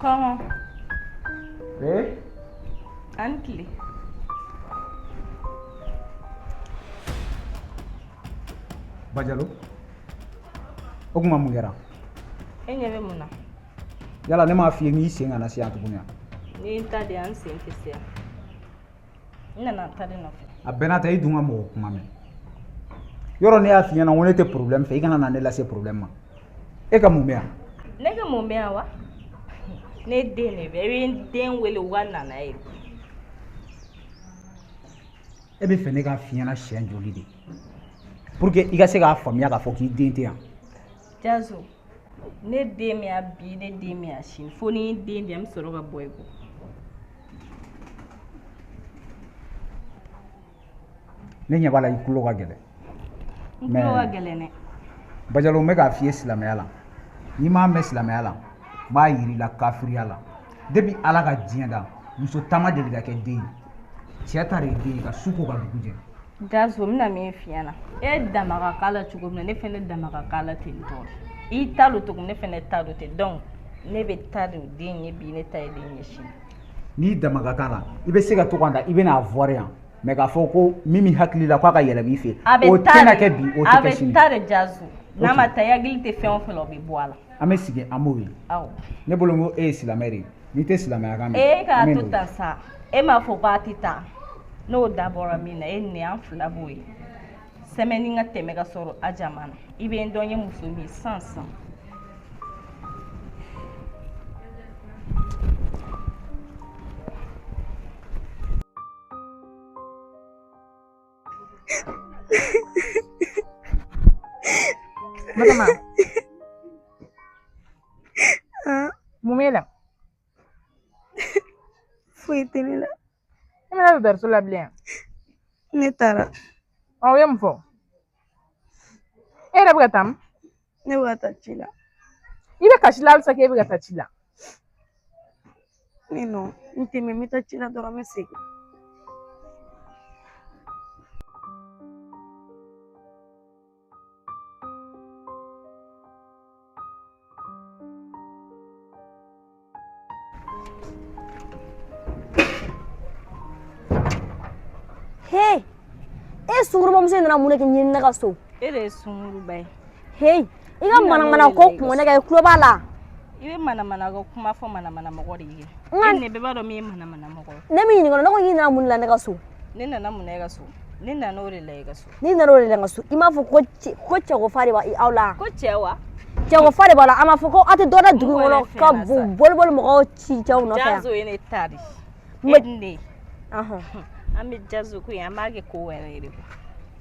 Comment? Eh? Antli. Bajalo. O kuma mun kɛra? E ɲɛ bɛ mun na? Yala ne m'a f'i ye n sen kana se yan tuguni. Ni n ta de an sen tɛ se yan. N nana n ta de nɔfɛ. A bɛɛ n'a ta i dun ka mɔgɔ kuma mɛn. Yɔrɔ ne y'a f'i ɲɛna ko ne tɛ problème fɛ i kana na ne lase problème ma. E ka mun bɛ yan? Ne ka mun bɛ yan wa? Ne den de bɛ. I bɛ n den wele u ka na n'a ye. E bɛ fɛ ne k'a f'i ɲɛna siɲɛ joli de? Pour que i ka se k'a faamuya k'a fɔ k'i den tɛ yan. Jazo, ne den bɛ yan bi, ne den bɛ yan sini. Fo ni n den de an bɛ sɔrɔ ka bɔ i kɔ. Ne ɲɛ b'a la i tulo ka gɛlɛn. N tulo ka gɛlɛn dɛ. Bajalo n bɛ k'a f'i ye silamɛya la. N'i m'a mɛn silamɛya la, n b'a yir'i la kafiriya la. Depuis Ala ka diɲɛ da, muso taama deli ka kɛ den ye. Cɛ ta de ye den ye ka su ko ka dugu jɛ. Jazo, n bɛna min f'i ɲɛna. E dama ka k'a la cogo min na, ne fɛnɛ dama ka k'a la ten tɔ. I ta don cogo min ne fɛnɛ ta don ten. Donc ne bɛ ta don den ye bi, ne ta ye den ye sini. N'i dama ka k'a la, i bɛ se ka to ka na i bɛna avoir yan. Mais k'a fɔ ko min bɛ hakili la k'a ka yɛlɛma i fɛ, o tɛna kɛ bi, o tɛ kɛ sini. A bɛ ta de Jazo. N'a ma ta i hakili tɛ fɛn o fɛn la o bɛ bɔ a la. An bɛ sigi an b'o ye. Awɔ. Ne bolo n ko e ye silamɛ de ye. N'i tɛ silamɛya kan mɛn. E k'a to tan sa. E m'a fɔ k'a tɛ taa. N'o dabɔra min na e ni an fila b'o ye. Semaine ka tɛmɛ ka sɔrɔ a jama na. I bɛ n dɔn ye muso min san. Madama. Mumela. Foyi tɛ ne la. E bɛna don daraso la bilen. Ne taara. Ɔ o ye mun fɔ? E yɛrɛ bɛ ka taa min? Ne bɛ ka taa ci la. I bɛ kasi la halisa k'e bɛ ka taa ci la. Ne nɔ n tɛ mɛn n bɛ taa ci la dɔrɔn n bɛ segin. Hey, e sunguruba muso nana mun kɛ ɲini ne ka so? E de ye sunguruba ye. Hey, i ka manamana ko kun ne ka i kulo b'a la. I bɛ manamana ko kuma fɔ manamana mɔgɔ de ye. E ne bɛɛ b'a dɔn min ye manamana mɔgɔ ye. Ne min ɲininka ne ko i nana mun la ne ka so? Ne nana mun na e ka so? Ne nana o de la e ka so. Ni nana o de la n ka so. I m'a fɔ ko cɛ ko fa de b'a aw la. Ko cɛ wa? Cɛ ko fa de b'a la. A m'a fɔ ko aw tɛ dɔ da dugu kɔnɔ ka boli mɔgɔw ci cɛw nɔfɛ yan. Jazo ye ne ta de. E ne. Ahɔn. An bɛ Jazo ko ye an b'a kɛ ko wɛrɛ de ko.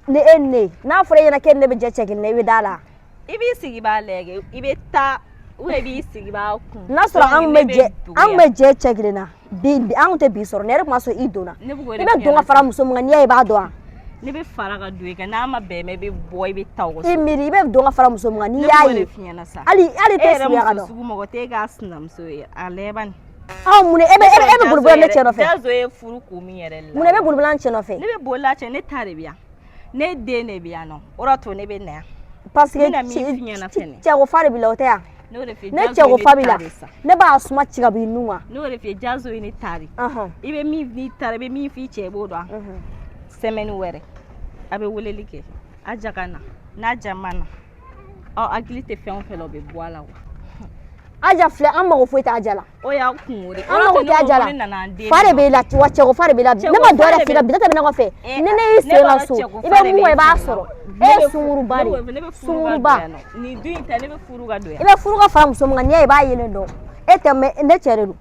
Ni e ne n'a fɔra e ɲɛna k'e ne bɛ jɛ cɛ kelen na i bɛ da la. I b'i sigi b'a lajɛ i bɛ taa ou bien i b'i sigi b'a kun. N'a sɔrɔ an kun bɛ jɛ cɛ kelen na bi an kun tɛ bi sɔrɔ ne yɛrɛ kun b'a sɔrɔ i donna. I bɛ don ka fara muso min kan n'i y'a ye i b'a dɔn wa? Ne bɛ fara ka don i kan n'a ma bɛn i bɛ bɔ i bɛ taa o so. I miiri i bɛ don ka fara muso min kan n'i y'a ye hali tɛ sigi ka dɔn. Sugu mɔgɔ tɛ k'a sinamuso ye a lɛban. Mun e bɛ boliboli ne cɛ nɔfɛ? Jazo ye furu kun min yɛrɛ la. Mun e bɛ boliboli an cɛ nɔfɛ? Ne bɛ boli a cɛ ne ta de bɛ yan. Ne den de bɛ yan nɔ. O de to ne bɛ na yan. Parce que cɛ ko fa de b'i la o tɛ yan. Ne cɛ ko fa b'i la ne b'a suma ci ka b'i nun wa. N'o de fɛ Jazo ye ne ta de. I bɛ min n'i taara i bɛ min f'i cɛ i b'o dɔn. Semaine wɛrɛ a bɛ weleli kɛ a ja ka na n'a ja ma na aw hakili tɛ fɛn o fɛn la o bɛ bɔ a la wa. Aja filɛ an mago foyi tɛ Aja la. O y'a kun de. An mago tɛ Aja la. Fa de b'i la wa cɛ ko fa de b'i la. Ne ma dɔ wɛrɛ f'i la bi ta tɛmɛ ne kɔfɛ. Ni ne y'i sen ka so i bɛ mun i b'a sɔrɔ. E ye sunguruba de sunguruba. Nin dun in ta ne bɛ furu ka don yan. I bɛ furu ka fara muso min kan n'i y'a ye i b'a yelen dɔn. E tɛ mɛ ne cɛ de don.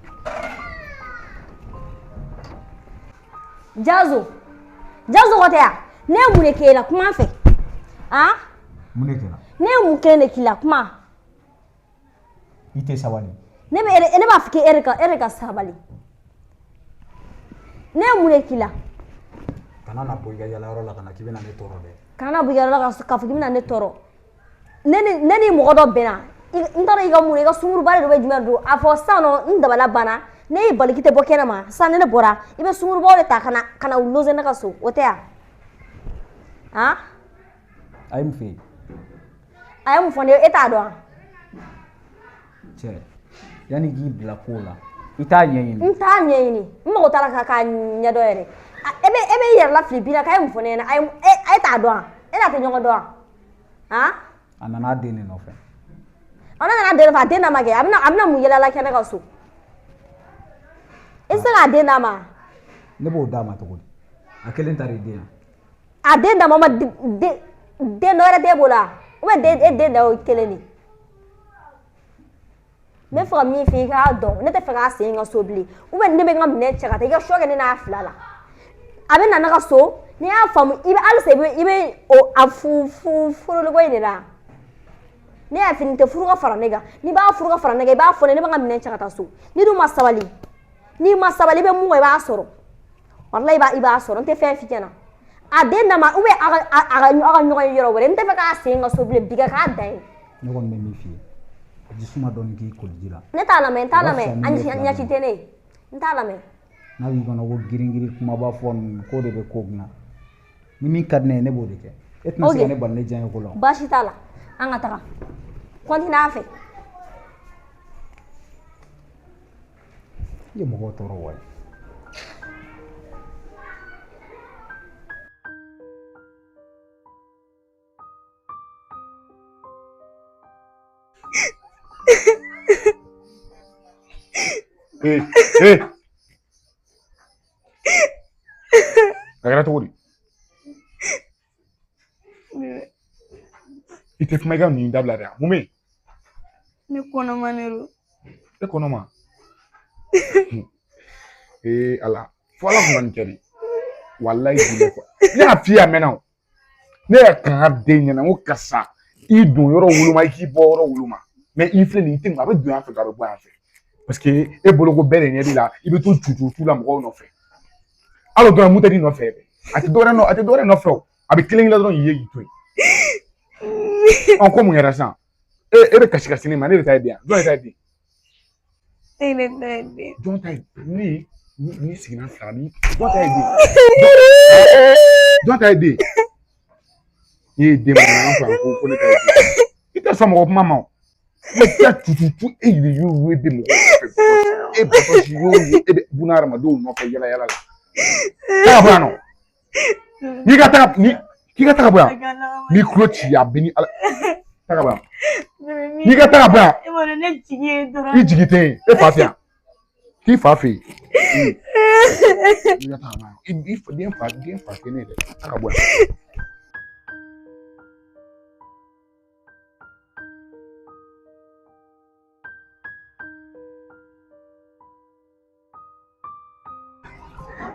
Jazo ko tɛ yan. Ne ye mun de k'e la kuma fɛ? Mun de kɛra? Ne ye mun kelen de k'i la kuma. I tɛ sabali. Ne b'a fɔ k'e ka sabali. Ne ye mun de k'i la? Kana na bɔ i ka yalayɔrɔ la ka na k'i bɛna ne tɔɔrɔ dɛ. Kana na bɔ i ka yalayɔrɔ la k'a fɔ k'i bɛna ne tɔɔrɔ. Ne ni mɔgɔ dɔ bɛnna n t'a dɔn i ka mun i ka sunguruba de bɛ jumɛn don a fɔ sisan nɔ n dabala banna ne y'i bali k'i tɛ bɔ kɛnɛma sisan ne bɔra i bɛ sungurubaw de ta ka na lose ne ka so o tɛ yan. A ye mun f'i ye? A ye mun fɔ ne ye e t'a dɔn wa? Cɛ yani k'i bila ko la i t'a ɲɛɲini. N t'a ɲɛɲini n mago t'a la k'a ɲɛdɔn yɛrɛ e bɛ i yɛrɛ lafili bi la k'a ye mun fɔ ne ɲɛna e t'a dɔn wa e n'a tɛ ɲɔgɔn dɔn wa han. a nana den de nɔfɛ. ne nana den nɔfɛ a den n'a ma kɛ a bɛna mun yɛlɛla kɛ ne ka so i tɛ se k'a den d'a ma. ne b'o d'a ma cogo di a kelen ta de den na. a den d'a ma den dɔ wɛrɛ t'e bolo wa ou bien e den da y'o kelen de. n bɛ fɛ ka min fɔ i k'a dɔn ne tɛ fɛ k'a sen n ka so bilen ou bien ne bɛ n ka minɛn cɛ ka taa i ka sɔ kɛ ne n'a fila la a bɛ na ne ka so n'i y'a faamu halisa i bɛ a furuliko in de la ne y'a fɔ nin tɛ furu ka fara ne kan n'i b'a furu ka fara ne kan i b'a fɔ ne bɛ n ka minɛn cɛ ka taa so n'i dun ma sabali n'i ma sabali i bɛ mun kɛ i b'a sɔrɔ walahi i b'a sɔrɔ n tɛ fɛn f'i ɲɛna a den d'a ma ou bien a ka ɲɔgɔn ye yɔrɔ wɛrɛ n tɛ fɛ k'a sen n ka so bilen bi k'a da ye. ne kɔni bɛ min f'i ye jisuma dɔɔni k'i koli ji la. ne t'a lamɛn n t'a lamɛn a ɲɛci tɛ ne ye n t'a lamɛn. n'a b'i kɔnɔ ko girin kumaba fɔ ninnu k'o de bɛ ko dilan ni min ka di ne ye ne b'o de kɛ e tɛna se ka ne bali ne diya ye ko la. baasi t'a la an ka taga continue a fɛ. i ye mɔgɔw tɔɔrɔ wa. A kɛra cogo di? I tɛ kuma i ka nin dabila dɛ mun bɛ yen? Ne kɔnɔma ne don. E kɔnɔma? Ala fo Ala kun ka nin kɛ de walayi ne y'a f'i ye a mɛnna o ne yɛrɛ kan ka den ɲɛna n ko karisa i don yɔrɔ woloma i k'i bɔ yɔrɔ woloma mais i filɛ nin ye i tɛ a bɛ don yan fɛ ka bɔ yan fɛ parce que e bolo ko bɛɛ de ɲɛ b'i la i bɛ to tu la mɔgɔw nɔfɛ hali o dɔrɔn mun tɛ di nɔfɛ dɛ a tɛ dɔwɛrɛ nɔfɛ o a bɛ kelen dɔrɔn y'i ye k'i to yen ko mun kɛra sisan e bɛ kasi ne ma ne bɛ taa ye den yan jɔn ye taa ye den. Ne ta ye den. Jɔn ta ye ne ni sigira fila ni jɔn ta ye den jɔn ta ye den i ye den ma fɔ ko ne ta ye den i tɛ sɔn mɔgɔ kuma ma o ne tɛ tutu e yiri y'u ye de mɔgɔ nɔfɛ e bɔtɔsi y'o ye e bɛ buna hadamadenw nɔfɛ yala yala la taa ka bɔ yan nɔ k'i ka taga bɔ yan n'i kulo ci a bɛ ni ala taga bɔ yan n'i ka taga bɔ yan i jigi tɛ yen e fa fɛ yan k'i fa fɛ yen n'i ka taga bɔ yan den fa tɛ ne dɛ taga bɔ yan.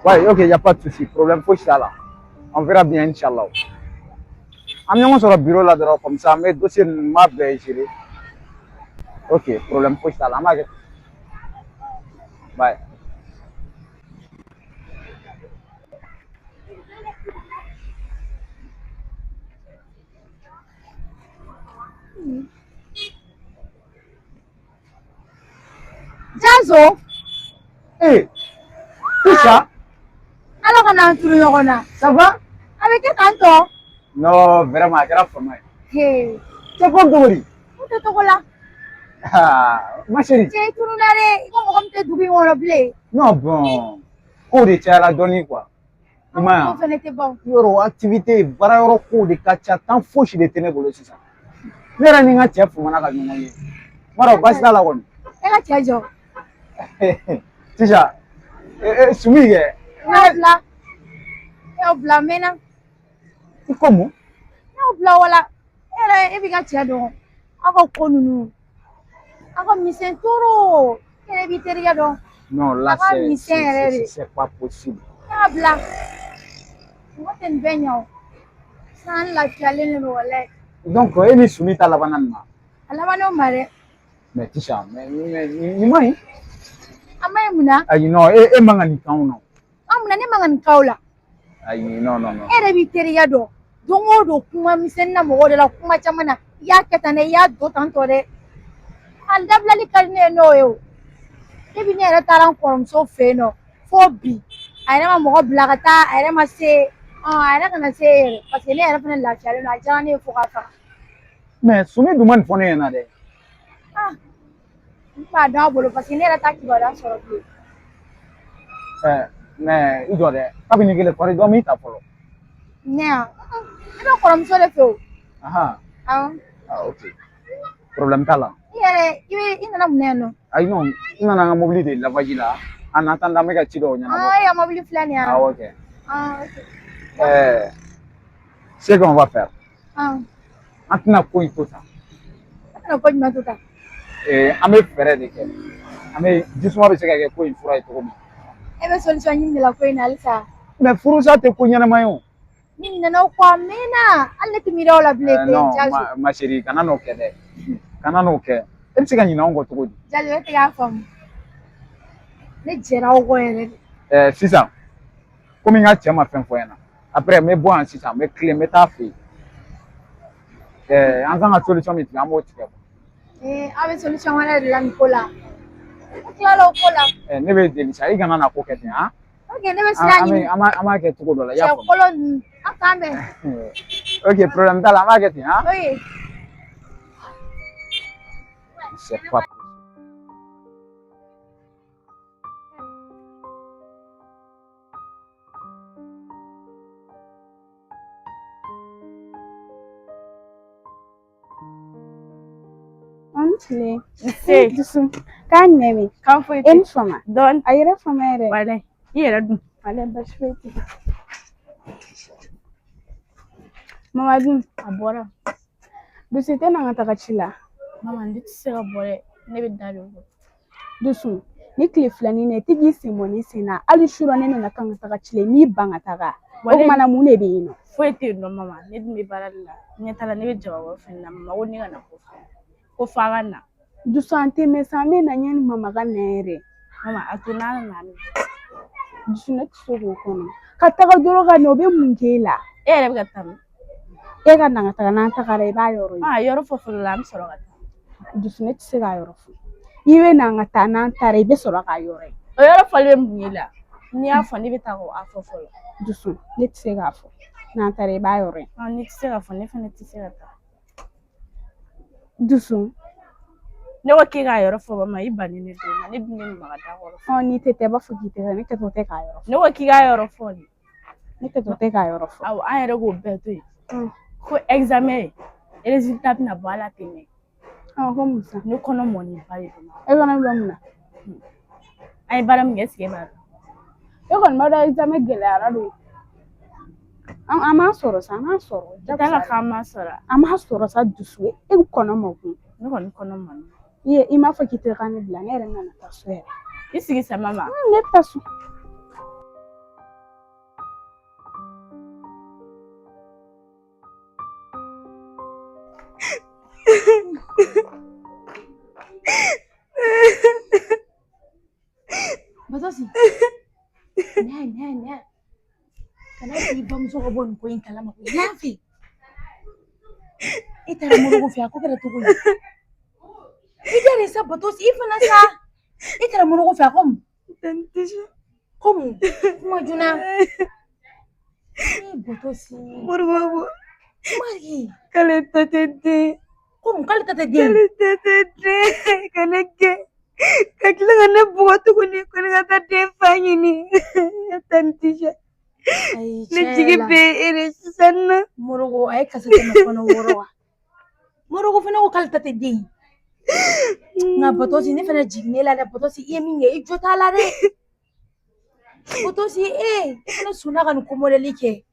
Ouais, ok, il n'y a pas de souci. Problème, faut ça là. On verra bien, Inch'Allah. On sur le bureau là, comme ça, mais dossier m'a bien géré. Ok, problème, faut ça là. Bye. Jazo! Hey! Tout ça? Alors qu'on a un tour, Ça va? avec un canton? Non, vraiment, c'est la forme. Hey! C'est quoi, Gori? Où est-ce que là? Ah, ma chérie. Tu es tout le monde, comment tu es doublé ou reblé? Non, bon. Cours de tia la donner quoi. Comment tu étais bon? Yoro activité, bara yoro cours de kacha, tant fauche de ténèbres, c'est ça. Ne ra ninga tia fumana ka nyuma ye. Mara basila la won. Et là, tu as jo. Tija. Sumi ye. Là. Et bla maintenant. Comment? Non bla wala. Et puis quand tu as donc. Ako konunu. Ako misen toro. Et puis tu as donc. Non, là c'est pas possible. Ah bla. Moi t'es une beignon. Sans la challenge le wala. Donc, il est soumis à la banane. Alabano mare. Mais Tisha, mais ni moi. Amay muna. Ayi non, e mangani kan non. Amuna ne mangan kaula. Ayi non. Ere bi teriya do. Dongo do kuma misen na mo de la kuma chamana. Ya ketane ya do tanto de. Al dablali kalne no yo. E bi ne ra taran korom so fe no. Fo bi. Ayre ma mo blagata, ayre ma se ayre kana se parce que ne era fana la chale na jani fo ka fa. Mais soumis du man fone na de. Ah. Ba da bolo parce que ne yɛrɛ ta kibaruya sɔrɔ bilen. mais i jɔ dɛ kabini kelen kɔrɔ dɔn min ta fɔlɔ Ne yan ne bɛ kɔrɔmuso de fɛ o. aha Awɔ. ok problème t'a la I nana mun na yan nɔ? ayi non n nana an ka mobili de lavaji la en attendant n bɛ ka ci dɔw ɲɛnabɔ E ka mobili filɛ nin ye. awɔ kɛ Ok. ce qu'on va faire An tɛna ko in to tan tɛna ko jumɛn to tan? an bɛ fɛɛrɛ de kɛ an bɛ jisuma bɛ se ka kɛ ko in fura ye cogo min E bɛ solution ɲini de la ko in na halisa. mais furusa tɛ ko ɲɛnama ye o Ni nana o kɔ a mɛnna hali ne tɛ miiri o la bilen. non ma chérie kana n'o kɛ dɛ kana n'o kɛ e bɛ se ka ɲinɛ anw kɔ cogo di Jaabi e tɛ k'a faamu. Ne jɛra aw kɔ yɛrɛ de. sisan komi n ka cɛ ma fɛn fɔ ɲɛna après n bɛ bɔ yan sisan n bɛ tilen n bɛ taa fɛ yen an kan ka solution min tigɛ an b'o tigɛ Aw bɛ solution wɛrɛ de la nin ko la. Ne tilala o ko la. ne bɛ deli sa i kana na ko kɛ ten han Ok ne bɛ sira ɲini. an b'a kɛ cogo dɔ la i y'a Cɛ faamu kolon ninnu a k'an bɛn. ok problème t'a la an b'a kɛ ten han Oui. c'est pas Antile. Se. Dusu. Kan meme. Kan foyi tɛ. En fama. Dɔɔni. A yɛrɛ fama yɛrɛ. Walayi. I yɛrɛ dun. Walayi basi foyi tɛ. Mama dun. A bɔra. Dusu tɛ na ka taga ci la. Mama ne tɛ se ka bɔ dɛ. Ne bɛ da de bɔ. Dusu. Ni tile filanin na i tɛ k'i sen bɔ ni sen na hali sura ne nana kan ka taga ci la n'i ban ka taga. O kumana mun de bɛ yen nɔ. Foyi tɛ yen nɔ mama. Ne dun bɛ baara de la. Ɲɛ t'a la ne bɛ jaba fɛn na mama ko ne ka na ko fɔ. Ko f'a ka na. Dusu an tɛ mɛn sa an bɛ na ɲani mama ka na yɛrɛ. Mama a to n'a nana ne. Dusu ne tɛ se k'o kɔnɔ. Ka taga dɔrɔn ka na o bɛ mun k'e la. E yɛrɛ bɛ ka taa min? E ka na ka taga n'an tagara i b'a yɔrɔ ye. Yɔrɔ fɔ fɔlɔ la an bɛ sɔrɔ ka taa. Dusu ne tɛ se k'a yɔrɔ fɔ. I bɛ na ka taa n'an taara i bɛ sɔrɔ k'a yɔrɔ ye. O yɔrɔ fɔlen bɛ mun ye la? N'i y'a fɔ ne bɛ taa k'o a fɔ fɔlɔ. Dusu ne tɛ se k'a fɔ. N'an taara i b'a yɔrɔ ye. N'i tɛ se k'a fɔ ne fana tɛ se ka taa. Dusu. Ne ko k'e k'a yɔrɔ fɔ mama i banni ne don ma ne dun bɛ maga da kɔrɔ. N'i tɛ i b'a fɔ k'i tɛ ne kɛtɔ tɛ k'a yɔrɔ fɔ. Ne ko k'i k'a yɔrɔ fɔ de. Ne kɛtɔ tɛ k'a yɔrɔ fɔ. Awɔ an yɛrɛ k'o bɛɛ to yen. Ko examen résultat bɛna bɔ a la ten dɛ. Ko mun sa? Ne kɔnɔ mɔni ba de don. E kɔnɔ bɛ mun na? An ye baara min kɛ est-ce que e b'a dɔn? E kɔni b'a dɔn examen gɛlɛyara de. An m'a sɔrɔ sa, an m'a sɔrɔ. T'a la k'an m'a sɔrɔ. An m'a sɔrɔ sa Dusu. E kɔnɔ ma kun. Ne kɔni kɔnɔ mɔni. I m'a fɔ k'i tɛ ka ne bila ne yɛrɛ nana taa so yɛrɛ. I sigi sa mama. Ne bɛ taa so. Batosi. Nya. Kana k'i bamuso ka bɔ nin ko in kalama ko n'a fɛ. I taara Modibo fɛ a ko kɛra cogo di? I taara sa Batosi i fana sa. I taara Modibo fɛ a ko mun? Ko mun? Kuma joona. Batosi. Modibo. Mari. K'ale ta tɛ den. Ko mun k'ale ta tɛ den? K'ale ta tɛ den. Ka ne gɛn. Ka tila ka ne bugɔ tuguni ko ne ka taa den fa ɲini. Tante. Ne jigi bɛ e de sisan nɔ. Modibo a ye kasi tɛmɛ kɔnɔ wɔɔrɔ wa? Modibo fana ko k'ale ta tɛ den. Nka Batosi ne fana jiginn'e la dɛ Batosi i ye min kɛ i jo t'a la dɛ. Batosi i fana sɔnna ka nin ko modèle kɛ.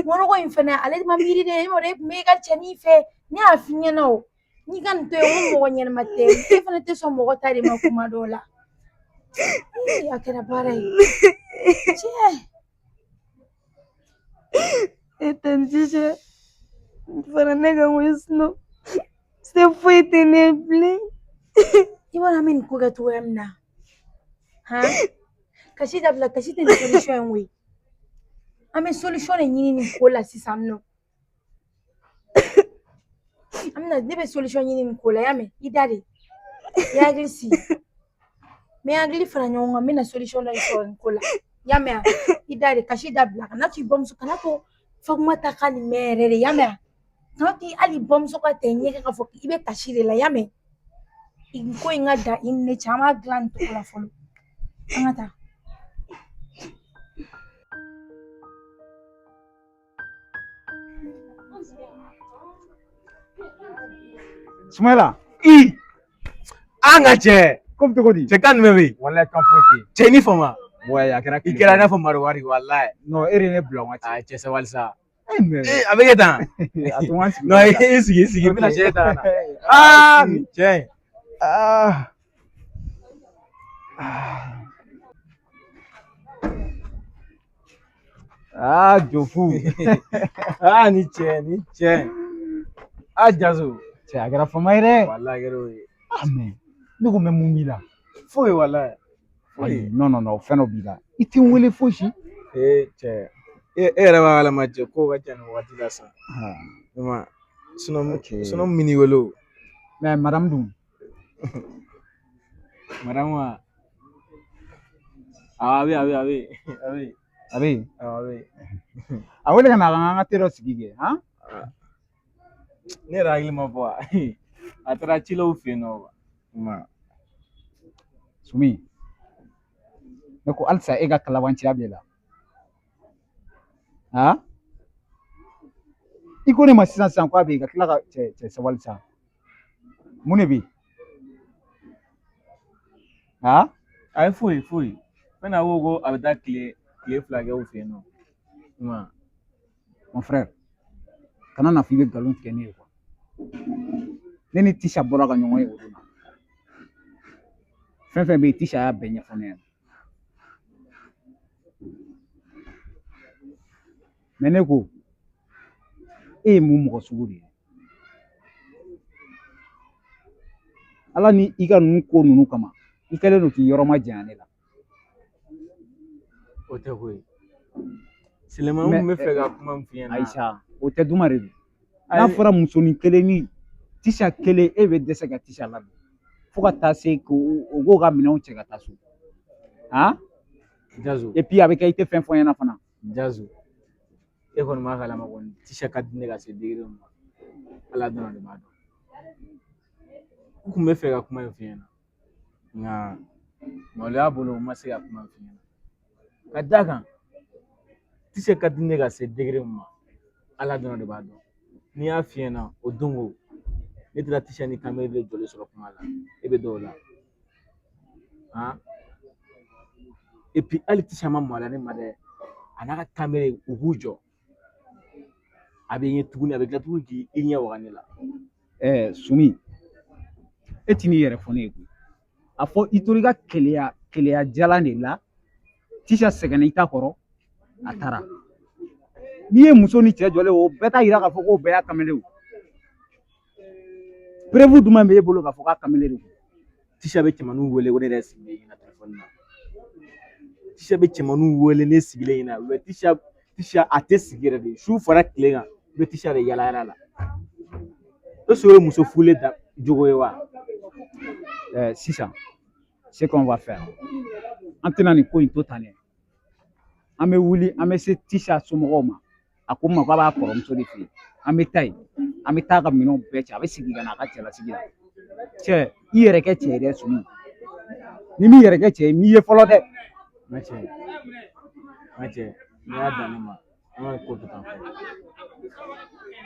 Modibo in fana ale ma miiri dɛ e tun bɛ e ka cɛnni fɛ ne y'a f'i ɲɛna o. N'i ka nin to yen ko mɔgɔ ɲɛnama tɛ e fana tɛ sɔn mɔgɔ ta de ma kuma dɔw la. A kɛra baara ye. Tiɲɛ. Tante fana ne ka ŋun sunɔ. Se foyi tɛ ne bilen. I b'a dɔn an bɛ nin ko kɛ cogoya min na. Kasi dabila kasi tɛ nin solution ye koyi. An bɛ solution de ɲini nin ko la sisan nɔ. Ne bɛ solution ɲini nin ko la y'a mɛn i da de. I hakili sigi. N bɛ hakili fara ɲɔgɔn kan n bɛna solution dɔ sɔrɔ nin ko la. Y'a mɛn i da de kasi dabila kana to i bamuso kana to Fatumata ka nin mɛn yɛrɛ de y'a mɛn kana to hali i bamuso ka tɛ ɲɛgɛn k'a fɔ i bɛ kasi de la y'a mɛn. ko in ka da i ne cɛ an b'a dilan nin cogo la fɔlɔ an ka taa. Sumaila. An ka cɛ. Comme cogo di? Cɛ kan jumɛn bɛ yen? Wallahi kan foyi tɛ yen. Cɛ i ni fama. Boy, a kɛra I kɛra i n'a fɔ Marwari wallahi. Non, e de ye ne bila waati. A cɛ sabali sa. A bɛ kɛ tan. A tun b'an sigi. Non, i sigi n bɛna cɛ ta ka na. Ah, cɛ. Jofu. Ni cɛ. Jazo. Cɛ a kɛra fama ye dɛ. Wallahi a kɛra o ye. Mais ne ko mɛ mun b'i la? Foyi wallahi. Ayi, non, fɛn dɔ b'i la. I t'i n wele foyi si. Cɛ. E yɛrɛ b'a kalama cɛ ko ka ca nin waati la sa. Sinon min b'i wele o. Mais madame dun? Madame wa? A bɛ. A bɛ yen? A wele ka na an ka te dɔ sigi kɛ, han? Ne yɛrɛ hakili ma bɔ a taara cilaw fɛ yen nɔ. Sumi, ne ko halisa e ka kalabanciya b'e la. I ko ne ma sisan k'a bɛ yen ka tila ka cɛ sabali sa. Mun de bɛ yen? A ye foyi. Fɛn na ko a bɛ taa tile 2 kɛ u fɛ yen nɔ. Mon frère, kana na fɔ i bɛ nkalon tigɛ ne ye quoi. Ne ni Tisha bɔra ka ɲɔgɔn ye o don na. Fɛn bɛ yen Tisha y'a bɛɛ ɲɛfɔ ne ɲɛna. Mais ne ko e ye mun mɔgɔ sugu de ye? Ala ni i ka ninnu ko ninnu kama i kɛlen don k'i yɔrɔ ma janya ne la. O tɛ ko ye. Silamɛw bɛ fɛ ka kuma min f'i ɲɛna. Ayisa, o tɛ duma de don. N'a fɔra musonin kelen ni Tisha kelen e bɛ dɛsɛ ka Tisha ladon fo ka taa se o k'o ka minɛnw cɛ ka taa so. Jazo. Et puis a bɛ kɛ i tɛ fɛn fɔ n ɲɛna fana. Jazo. E kɔni b'a kalama kɔni Tisha ka di ne ka se degré min ma. Ala dɔrɔn de b'a dɔn. N kun bɛ fɛ ka kuma in f'i ɲɛna nka maloya bolo n ma se ka kuma in f'i ɲɛna. Ka d'a kan Tisha ka di ne ka se degré min ma Ala dɔrɔn de b'a dɔn. N'i y'a f'i ɲɛna o don ne taara Tisha ni Kamel de jɔlen sɔrɔ kuma la e bɛ dɔw la. Et puis hali Tisha ma maloya ne ma dɛ a n'a ka Kamel u b'u jɔ. A bɛ ɲɛ tuguni a bɛ tila tuguni k'i ɲɛ waga ne la. Sumi, e t'i n'i yɛrɛ fɔ ne ye koyi. A fɔ i tora i ka keleya jalan de la Tisha sɛgɛnna i ta kɔrɔ a taara. N'i ye muso ni cɛ jɔlen o bɛɛ t'a yira k'a fɔ k'o bɛɛ y'a Kamel ye. Preuve jumɛn b'e bolo k'a fɔ k'a Kamel de don? Tisha bɛ cɛmanninw wele o de yɛrɛ sigilen ɲɛna téléphone na. Tisha bɛ cɛmanninw wele ne sigilen ɲɛna. Tisha a tɛ sigi yɛrɛ de su fara tile kan i bɛ Tisha de yala la. Est-ce que o ye muso furulen da jogo ye wa? Sisan, ce qu'on va faire, an tɛna nin ko in to tan dɛ. An bɛ wuli an bɛ se Tisha somɔgɔw ma a ko n ma k'a b'a kɔrɔmuso de fɛ yen. An bɛ taa yen an bɛ taa ka minɛnw bɛɛ cɛ a bɛ segin ka na a ka cɛlasigi la. Cɛ i yɛrɛ kɛ cɛ ye dɛ Sumi. Ni m'i yɛrɛ kɛ cɛ ye m'i ye fɔlɔ dɛ. N ka cɛ n'i y'a dan ne ma an ka nin ko to tan fɔlɔ.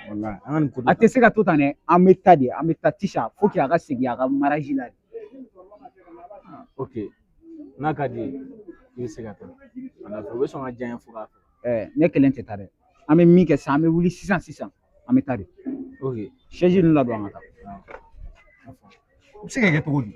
Wallahi an ka nin ko to tan. A tɛ se ka to tan dɛ an bɛ taa de an bɛ taa Tisha faut que a ka segin a ka mariage la. Ok n'a ka di ye i bɛ se ka taa. O bɛ sɔn ka diya n ye fo k'a fɔ. Ne kelen tɛ taa dɛ. An bɛ min kɛ sisan an bɛ wuli sisan an bɛ taa de. Ok. Chaise ninnu ladon an ka taa. O bɛ se ka kɛ cogo di?